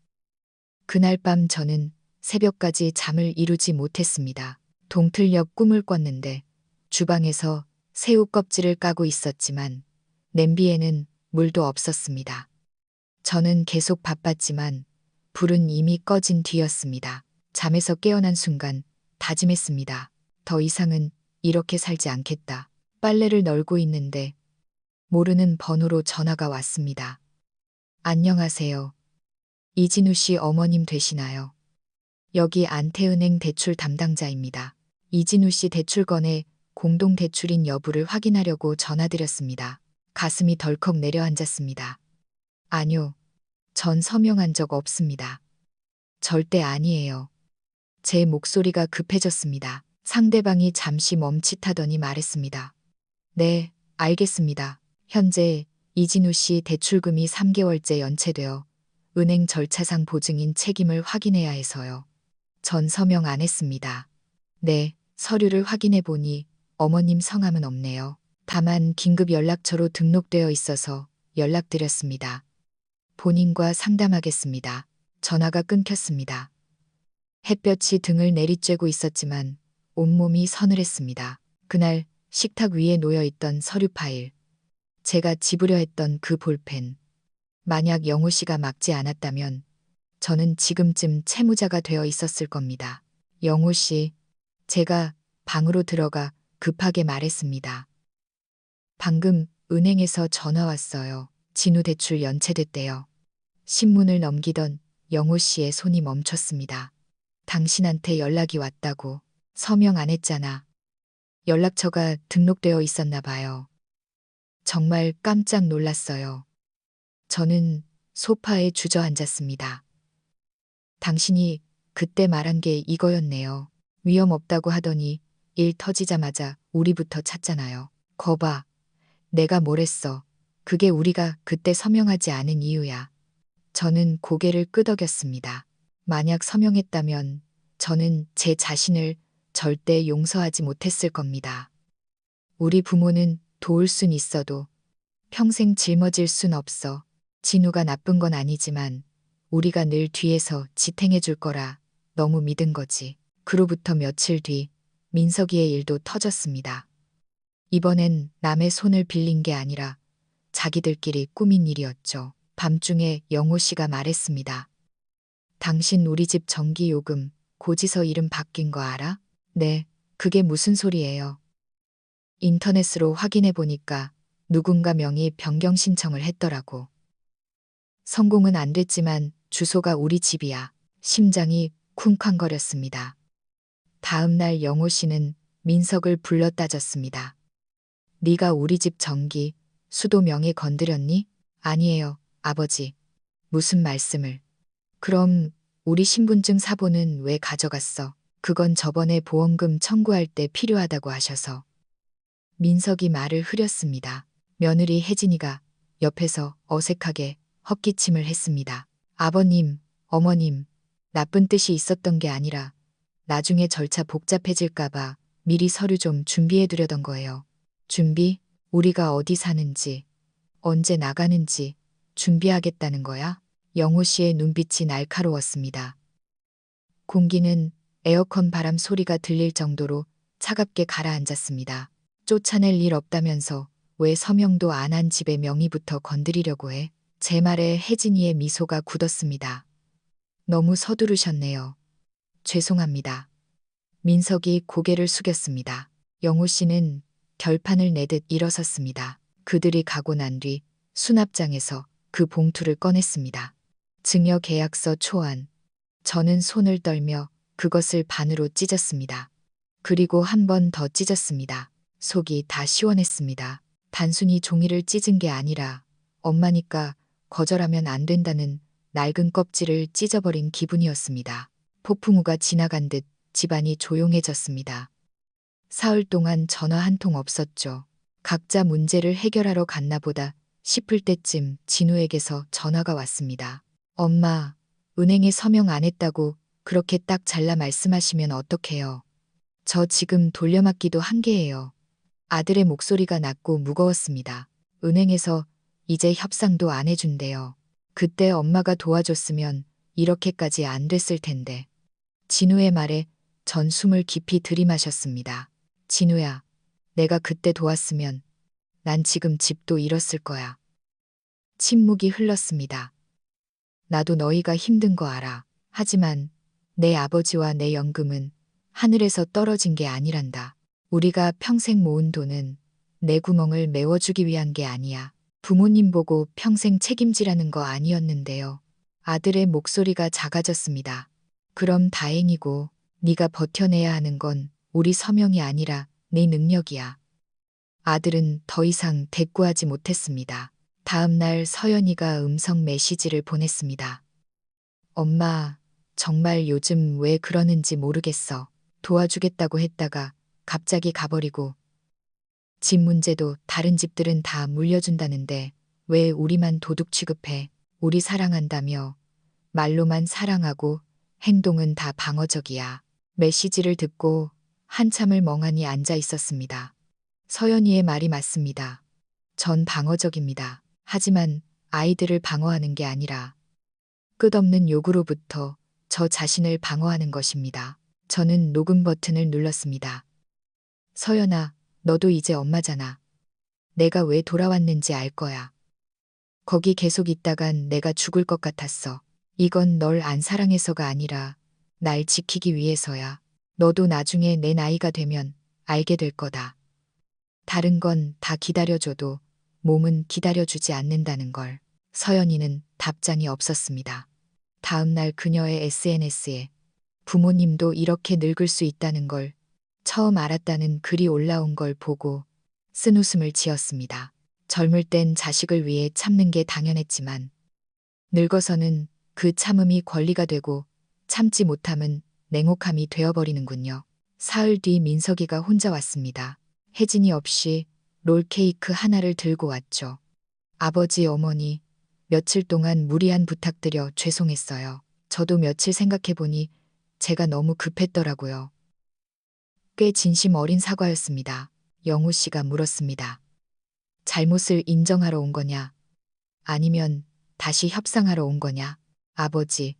Speaker 1: 그날 밤 저는 새벽까지 잠을 이루지 못했습니다. 동틀녘 꿈을 꿨는데 주방에서 새우 껍질을 까고 있었지만 냄비에는 물도 없었습니다. 저는 계속 바빴지만 불은 이미 꺼진 뒤였습니다. 잠에서 깨어난 순간 다짐했습니다. 더 이상은 이렇게 살지 않겠다. 빨래를 널고 있는데 모르는 번호로 전화가 왔습니다. 안녕하세요. 이진우 씨 어머님 되시나요? 여기 안태은행 대출 담당자입니다. 이진우 씨 대출건의 공동대출인 여부를 확인하려고 전화드렸습니다. 가슴이 덜컥 내려앉았습니다. 아니요. 전 서명한 적 없습니다. 절대 아니에요. 제 목소리가 급해졌습니다. 상대방이 잠시 멈칫하더니 말했습니다. 네, 알겠습니다. 현재 이진우 씨 대출금이 3개월째 연체되어 은행 절차상 보증인 책임을 확인해야 해서요. 전 서명 안 했습니다. 네, 서류를 확인해 보니 어머님 성함은 없네요. 다만 긴급 연락처로 등록되어 있어서 연락드렸습니다. 본인과 상담하겠습니다. 전화가 끊겼습니다. 햇볕이 등을 내리쬐고 있었지만 온몸이 서늘했습니다. 그날 식탁 위에 놓여있던 서류 파일, 제가 집으려 했던 그 볼펜. 만약 영호 씨가 막지 않았다면 저는 지금쯤 채무자가 되어 있었을 겁니다. 영호 씨, 제가 방으로 들어가 급하게 말했습니다. 방금 은행에서 전화 왔어요. 진우 대출 연체됐대요. 신문을 넘기던 영호 씨의 손이 멈췄습니다. 당신한테 연락이 왔다고. 서명 안 했잖아. 연락처가 등록되어 있었나 봐요. 정말 깜짝 놀랐어요. 저는 소파에 주저앉았습니다. 당신이 그때 말한 게 이거였네요. 위험 없다고 하더니 일 터지자마자 우리부터 찾잖아요. 거봐. 내가 뭘 했어. 그게 우리가 그때 서명하지 않은 이유야. 저는 고개를 끄덕였습니다. 만약 서명했다면 저는 제 자신을 절대 용서하지 못했을 겁니다. 우리 부모는 도울 순 있어도 평생 짊어질 순 없어. 진우가 나쁜 건 아니지만 우리가 늘 뒤에서 지탱해 줄 거라 너무 믿은 거지. 그로부터 며칠 뒤 민석이의 일도 터졌습니다. 이번엔 남의 손을 빌린 게 아니라 자기들끼리 꾸민 일이었죠. 밤중에 영호 씨가 말했습니다. 당신 우리 집 전기요금 고지서 이름 바뀐 거 알아? 네, 그게 무슨 소리예요? 인터넷으로 확인해 보니까 누군가 명의 변경 신청을 했더라고. 성공은 안 됐지만 주소가 우리 집이야. 심장이 쿵쾅거렸습니다. 다음 날 영호 씨는 민석을 불러 따졌습니다. 네가 우리 집 전기, 수도 명의 건드렸니? 아니에요, 아버지. 무슨 말씀을. 그럼 우리 신분증 사본은 왜 가져갔어? 그건 저번에 보험금 청구할 때 필요하다고 하셔서. 민석이 말을 흐렸습니다. 며느리 혜진이가 옆에서 어색하게 헛기침을 했습니다. 아버님, 어머님, 나쁜 뜻이 있었던 게 아니라 나중에 절차 복잡해질까봐 미리 서류 좀 준비해두려던 거예요. 준비? 우리가 어디 사는지, 언제 나가는지 준비하겠다는 거야? 영호 씨의 눈빛이 날카로웠습니다. 공기는 에어컨 바람 소리가 들릴 정도로 차갑게 가라앉았습니다. 쫓아낼 일 없다면서 왜 서명도 안 한 집의 명의부터 건드리려고 해? 제 말에 혜진이의 미소가 굳었습니다. 너무 서두르셨네요. 죄송합니다. 민석이 고개를 숙였습니다. 영호 씨는 결판을 내듯 일어섰습니다. 그들이 가고 난 뒤 수납장에서 그 봉투를 꺼냈습니다. 증여계약서 초안. 저는 손을 떨며 그것을 반으로 찢었습니다. 그리고 한 번 더 찢었습니다. 속이 다 시원했습니다. 단순히 종이를 찢은 게 아니라 엄마니까 거절하면 안 된다는 낡은 껍질을 찢어버린 기분이었습니다. 폭풍우가 지나간 듯 집안이 조용해졌습니다. 사흘 동안 전화 한 통 없었죠. 각자 문제를 해결하러 갔나 보다 싶을 때쯤 진우에게서 전화가 왔습니다. 엄마, 은행에 서명 안 했다고 그렇게 딱 잘라 말씀하시면 어떡해요. 저 지금 돌려막기도 한계예요. 아들의 목소리가 낮고 무거웠습니다. 은행에서 이제 협상도 안 해준대요. 그때 엄마가 도와줬으면 이렇게까지 안 됐을 텐데. 진우의 말에 전 숨을 깊이 들이마셨습니다. 진우야, 내가 그때 도왔으면 난 지금 집도 잃었을 거야. 침묵이 흘렀습니다. 나도 너희가 힘든 거 알아. 하지만 내 아버지와 내 연금은 하늘에서 떨어진 게 아니란다. 우리가 평생 모은 돈은 내 구멍을 메워주기 위한 게 아니야. 부모님 보고 평생 책임지라는 거 아니었는데요. 아들의 목소리가 작아졌습니다. 그럼 다행이고 네가 버텨내야 하는 건 우리 서명이 아니라 네 능력이야. 아들은 더 이상 대꾸하지 못했습니다. 다음 날 서연이가 음성 메시지를 보냈습니다. 엄마, 정말 요즘 왜 그러는지 모르겠어. 도와주겠다고 했다가 갑자기 가버리고. 집 문제도 다른 집들은 다 물려준다는데 왜 우리만 도둑 취급해. 우리 사랑한다며 말로만 사랑하고 행동은 다 방어적이야. 메시지를 듣고 한참을 멍하니 앉아 있었습니다. 서연이의 말이 맞습니다. 전 방어적입니다. 하지만 아이들을 방어하는 게 아니라 끝없는 욕으로부터 저 자신을 방어하는 것입니다. 저는 녹음 버튼을 눌렀습니다. 서연아, 너도 이제 엄마잖아. 내가 왜 돌아왔는지 알 거야. 거기 계속 있다간 내가 죽을 것 같았어. 이건 널 안 사랑해서가 아니라 날 지키기 위해서야. 너도 나중에 내 나이가 되면 알게 될 거다. 다른 건 다 기다려줘도 몸은 기다려주지 않는다는 걸. 서연이는 답장이 없었습니다. 다음 날 그녀의 SNS에 부모님도 이렇게 늙을 수 있다는 걸 처음 알았다는 글이 올라온 걸 보고 쓴웃음을 지었습니다. 젊을 땐 자식을 위해 참는 게 당연했지만 늙어서는 그 참음이 권리가 되고 참지 못함은 냉혹함이 되어버리는군요. 사흘 뒤 민석이가 혼자 왔습니다. 혜진이 없이 롤케이크 하나를 들고 왔죠. 아버지, 어머니, 며칠 동안 무리한 부탁드려 죄송했어요. 저도 며칠 생각해보니 제가 너무 급했더라고요. 꽤 진심 어린 사과였습니다. 영우 씨가 물었습니다. 잘못을 인정하러 온 거냐? 아니면 다시 협상하러 온 거냐? 아버지,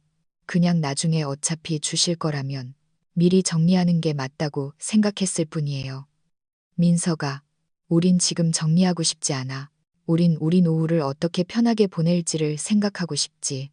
Speaker 1: 그냥 나중에 어차피 주실 거라면 미리 정리하는 게 맞다고 생각했을 뿐이에요. 민서가, 우린 지금 정리하고 싶지 않아. 우린 우리 노후를 어떻게 편하게 보낼지를 생각하고 싶지.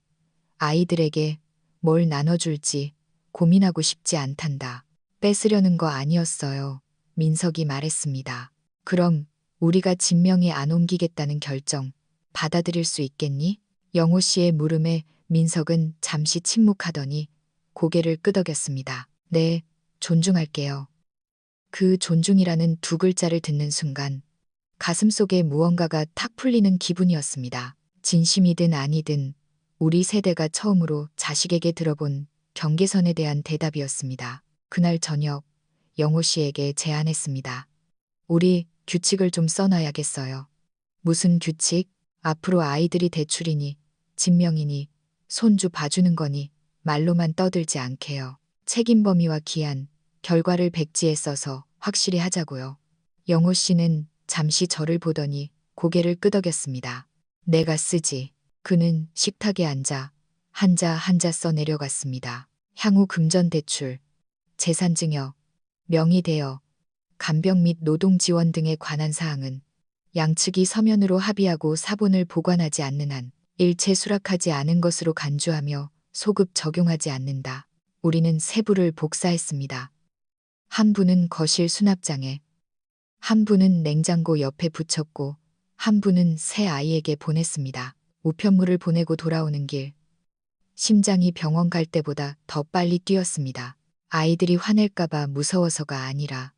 Speaker 1: 아이들에게 뭘 나눠줄지 고민하고 싶지 않단다. 뺏으려는 거 아니었어요. 민석이 말했습니다. 그럼 우리가 진명에 안 옮기겠다는 결정 받아들일 수 있겠니? 영호 씨의 물음에 민석은 잠시 침묵하더니 고개를 끄덕였습니다. 네, 존중할게요. 그 존중이라는 두 글자를 듣는 순간 가슴속에 무언가가 탁 풀리는 기분이었습니다. 진심이든 아니든 우리 세대가 처음으로 자식에게 들어본 경계선에 대한 대답이었습니다. 그날 저녁 영호 씨에게 제안했습니다. 우리 규칙을 좀 써놔야겠어요. 무슨 규칙? 앞으로 아이들이 대출이니 진명이니 손주 봐주는 거니 말로만 떠들지 않게요. 책임 범위와 기한, 결과를 백지에 써서 확실히 하자고요. 영호 씨는 잠시 저를 보더니 고개를 끄덕였습니다. 내가 쓰지. 그는 식탁에 앉아 한자 한자 써 내려갔습니다. 향후 금전 대출, 재산 증여, 명의 대여, 간병 및 노동 지원 등에 관한 사항은 양측이 서면으로 합의하고 사본을 보관하지 않는 한 일체 수락하지 않은 것으로 간주하며 소급 적용하지 않는다. 우리는 세부를 복사했습니다. 한 분은 거실 수납장에, 한 분은 냉장고 옆에 붙였고, 한 분은 새 아이에게 보냈습니다. 우편물을 보내고 돌아오는 길, 심장이 병원 갈 때보다 더 빨리 뛰었습니다. 아이들이 화낼까봐 무서워서가 아니라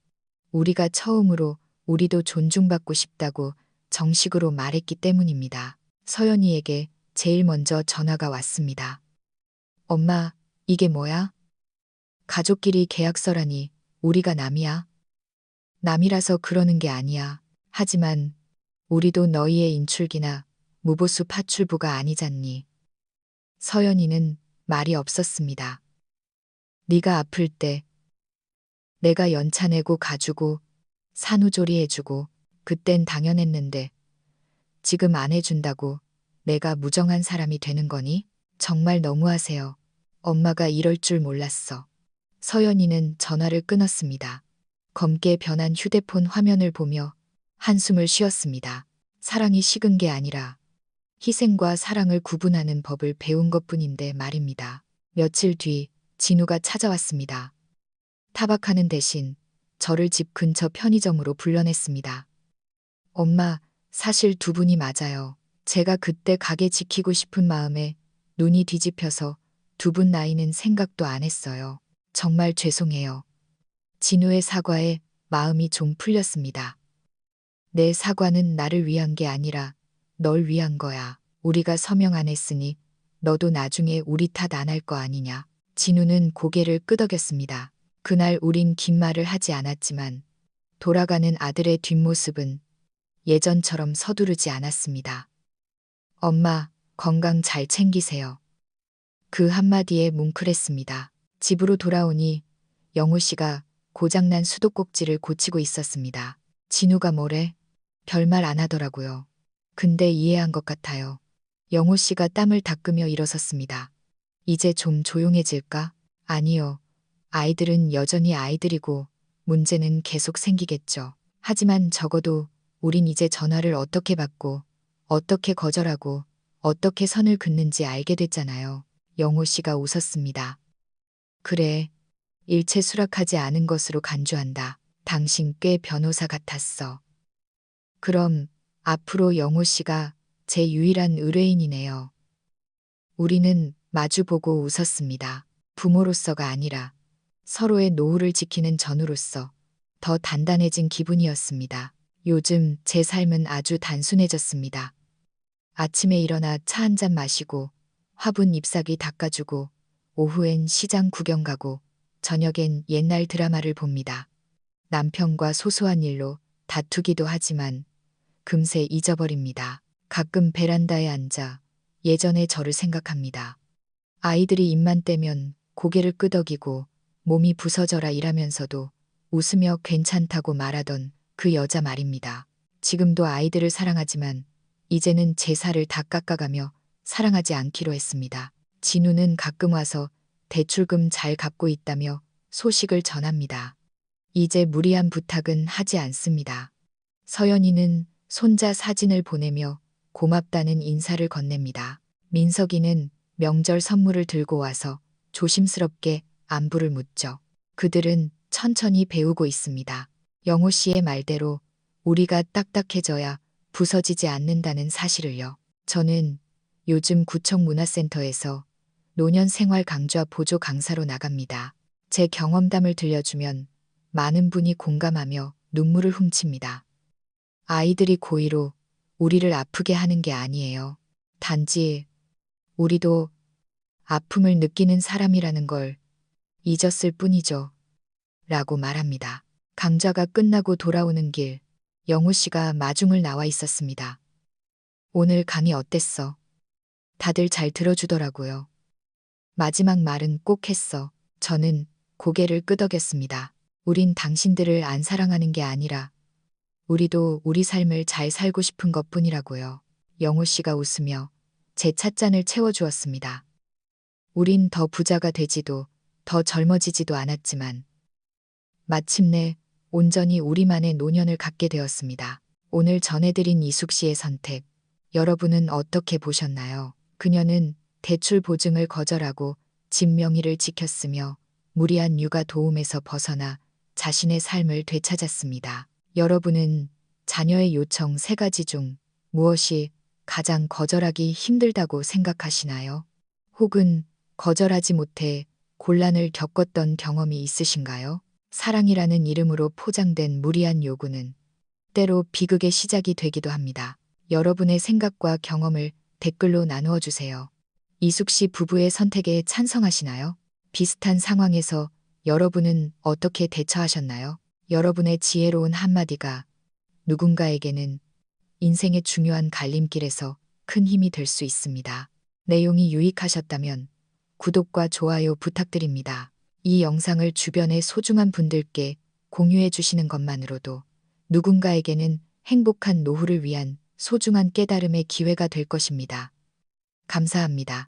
Speaker 1: 우리가 처음으로 우리도 존중받고 싶다고 정식으로 말했기 때문입니다. 서연이에게 제일 먼저 전화가 왔습니다. 엄마, 이게 뭐야? 가족끼리 계약서라니 우리가 남이야? 남이라서 그러는 게 아니야. 하지만 우리도 너희의 인출기나 무보수 파출부가 아니잖니. 서연이는 말이 없었습니다. 네가 아플 때 내가 연차 내고 가주고 산후조리 해주고 그땐 당연했는데 지금 안 해준다고 내가 무정한 사람이 되는 거니? 정말 너무하세요. 엄마가 이럴 줄 몰랐어. 서연이는 전화를 끊었습니다. 검게 변한 휴대폰 화면을 보며 한숨을 쉬었습니다. 사랑이 식은 게 아니라 희생과 사랑을 구분하는 법을 배운 것뿐인데 말입니다. 며칠 뒤 진우가 찾아왔습니다. 타박하는 대신 저를 집 근처 편의점으로 불러냈습니다. 엄마, 사실 두 분이 맞아요. 제가 그때 가게 지키고 싶은 마음에 눈이 뒤집혀서 두 분 나이는 생각도 안 했어요. 정말 죄송해요. 진우의 사과에 마음이 좀 풀렸습니다. 내 사과는 나를 위한 게 아니라 널 위한 거야. 우리가 서명 안 했으니 너도 나중에 우리 탓 안 할 거 아니냐. 진우는 고개를 끄덕였습니다. 그날 우린 긴 말을 하지 않았지만 돌아가는 아들의 뒷모습은 예전처럼 서두르지 않았습니다. 엄마, 건강 잘 챙기세요. 그 한마디에 뭉클했습니다. 집으로 돌아오니 영우 씨가 고장난 수도꼭지를 고치고 있었습니다. 진우가 뭐래? 별말 안 하더라고요. 근데 이해한 것 같아요. 영호 씨가 땀을 닦으며 일어섰습니다. 이제 좀 조용해질까? 아니요. 아이들은 여전히 아이들이고 문제는 계속 생기겠죠. 하지만 적어도 우린 이제 전화를 어떻게 받고 어떻게 거절하고 어떻게 선을 긋는지 알게 됐잖아요. 영호 씨가 웃었습니다. 그래. 일체 수락하지 않은 것으로 간주한다. 당신 꽤 변호사 같았어. 그럼 앞으로 영호 씨가 제 유일한 의뢰인이네요. 우리는 마주보고 웃었습니다. 부모로서가 아니라 서로의 노후를 지키는 전우로서 더 단단해진 기분이었습니다. 요즘 제 삶은 아주 단순해졌습니다. 아침에 일어나 차 한 잔 마시고 화분 잎사귀 닦아주고 오후엔 시장 구경 가고 저녁엔 옛날 드라마를 봅니다. 남편과 소소한 일로 다투기도 하지만 금세 잊어버립니다. 가끔 베란다에 앉아 예전의 저를 생각합니다. 아이들이 입만 떼면 고개를 끄덕이고 몸이 부서져라 일하면서도 웃으며 괜찮다고 말하던 그 여자 말입니다. 지금도 아이들을 사랑하지만 이제는 제 살을 다 깎아가며 사랑하지 않기로 했습니다. 진우는 가끔 와서 대출금 잘 갚고 있다며 소식을 전합니다. 이제 무리한 부탁은 하지 않습니다. 서연이는 손자 사진을 보내며 고맙다는 인사를 건넵니다. 민석이는 명절 선물을 들고 와서 조심스럽게 안부를 묻죠. 그들은 천천히 배우고 있습니다. 영호 씨의 말대로 우리가 딱딱해져야 부서지지 않는다는 사실을요. 저는 요즘 구청 문화센터에서 노년 생활 강좌 보조 강사로 나갑니다. 제 경험담을 들려주면 많은 분이 공감하며 눈물을 훔칩니다. 아이들이 고의로 우리를 아프게 하는 게 아니에요. 단지 우리도 아픔을 느끼는 사람이라는 걸 잊었을 뿐이죠. 라고 말합니다. 강좌가 끝나고 돌아오는 길, 영우 씨가 마중을 나와 있었습니다. 오늘 강의 어땠어? 다들 잘 들어주더라고요. 마지막 말은 꼭 했어. 저는 고개를 끄덕였습니다. 우린 당신들을 안 사랑하는 게 아니라 우리도 우리 삶을 잘 살고 싶은 것뿐이라고요. 영우 씨가 웃으며 제 찻잔을 채워주었습니다. 우린 더 부자가 되지도 더 젊어지지도 않았지만 마침내 온전히 우리만의 노년을 갖게 되었습니다. 오늘 전해드린 이숙 씨의 선택, 여러분은 어떻게 보셨나요? 그녀는 대출 보증을 거절하고 집 명의를 지켰으며 무리한 육아 도움에서 벗어나 자신의 삶을 되찾았습니다. 여러분은 자녀의 요청 3가지 중 무엇이 가장 거절하기 힘들다고 생각하시나요? 혹은 거절하지 못해 곤란을 겪었던 경험이 있으신가요? 사랑이라는 이름으로 포장된 무리한 요구는 때로 비극의 시작이 되기도 합니다. 여러분의 생각과 경험을 댓글로 나누어 주세요. 이숙 씨 부부의 선택에 찬성하시나요? 비슷한 상황에서 여러분은 어떻게 대처하셨나요? 여러분의 지혜로운 한마디가 누군가에게는 인생의 중요한 갈림길에서 큰 힘이 될 수 있습니다. 내용이 유익하셨다면 구독과 좋아요 부탁드립니다. 이 영상을 주변의 소중한 분들께 공유해 주시는 것만으로도 누군가에게는 행복한 노후를 위한 소중한 깨달음의 기회가 될 것입니다. 감사합니다.